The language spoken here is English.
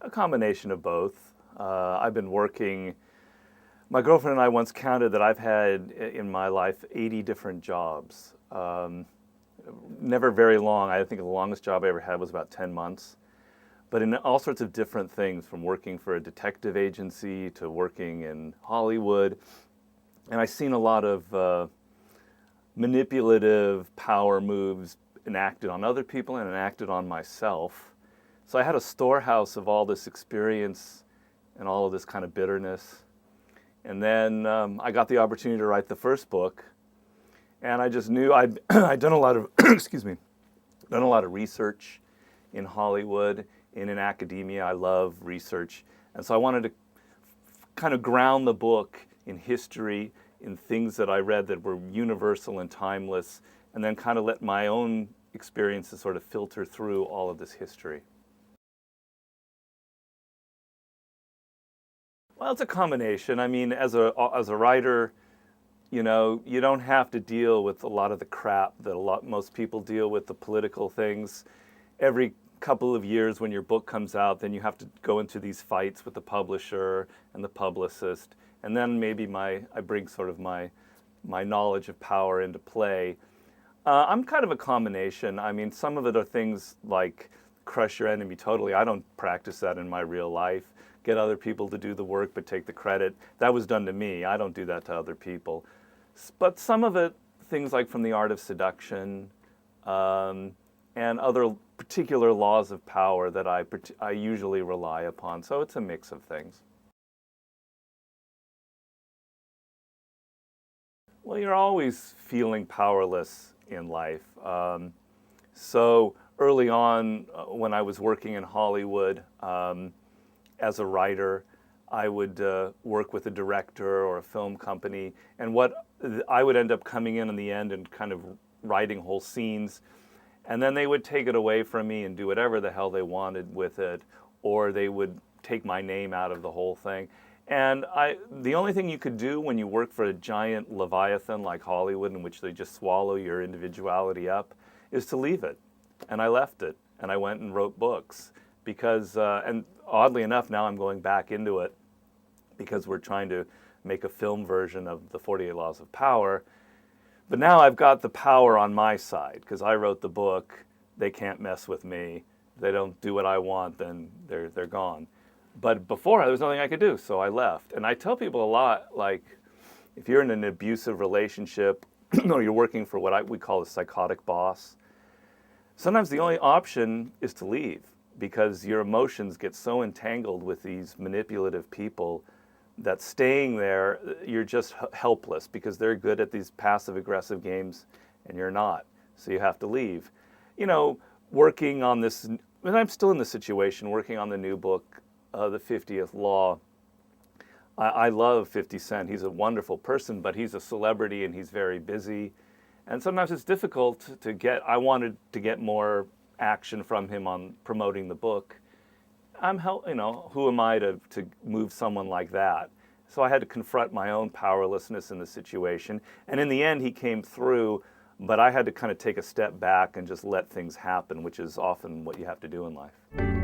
A combination of both. I've been working, my girlfriend and I once counted that I've had in my life 80 different jobs. Never very long. I think the longest job I ever had was about 10 months. But in all sorts of different things, from working for a detective agency to working in Hollywood. And I've seen a lot of manipulative power moves enacted on other people and enacted on myself. So I had a storehouse of all this experience and all of this kind of bitterness. And then I got the opportunity to write the first book. And I just knew I'd done a lot of, excuse me, done a lot of research in Hollywood, in academia. I love research. And so I wanted to kind of ground the book in history, in things that I read that were universal and timeless, and then kind of let my own experiences sort of filter through all of this history. Well, it's a combination. I mean, as a writer, you know, you don't have to deal with a lot of the crap that most people deal with, the political things. Every couple of years when your book comes out, then you have to go into these fights with the publisher and the publicist. And then maybe I bring sort of my knowledge of power into play. I'm kind of a combination. I mean, some of it are things like crush your enemy totally. I don't practice that in my real life. Get other people to do the work but take the credit. That was done to me. I don't do that to other people. But some of it, things like from the Art of Seduction, and other particular laws of power that I usually rely upon. So it's a mix of things. Well, you're always feeling powerless in life. So early on, when I was working in Hollywood as a writer, I would work with a director or a film company, and what I would end up coming in the end and kind of writing whole scenes. And then they would take it away from me and do whatever the hell they wanted with it, or they would take my name out of the whole thing. And the only thing you could do when you work for a giant leviathan like Hollywood, in which they just swallow your individuality up, is to leave it. And I left it, and I went and wrote books. Because, and oddly enough, now I'm going back into it because we're trying to make a film version of the 48 Laws of Power. But now I've got the power on my side, because I wrote the book. They can't mess with me. If they don't do what I want, then they're gone. But before, there was nothing I could do, so I left. And I tell people a lot, like, if you're in an abusive relationship, or you're working for what we call a psychotic boss, sometimes the only option is to leave, because your emotions get so entangled with these manipulative people that staying there, you're just helpless, because they're good at these passive-aggressive games and you're not. So you have to leave. You know, working on this, and I'm still in this situation, working on the new book, The 50th Law. I love 50 Cent. He's a wonderful person, but he's a celebrity and he's very busy. And sometimes it's difficult to get, I wanted to get more action from him on promoting the book. You know, who am I to move someone like that? So I had to confront my own powerlessness in the situation. And in the end, he came through, but I had to kind of take a step back and just let things happen, which is often what you have to do in life.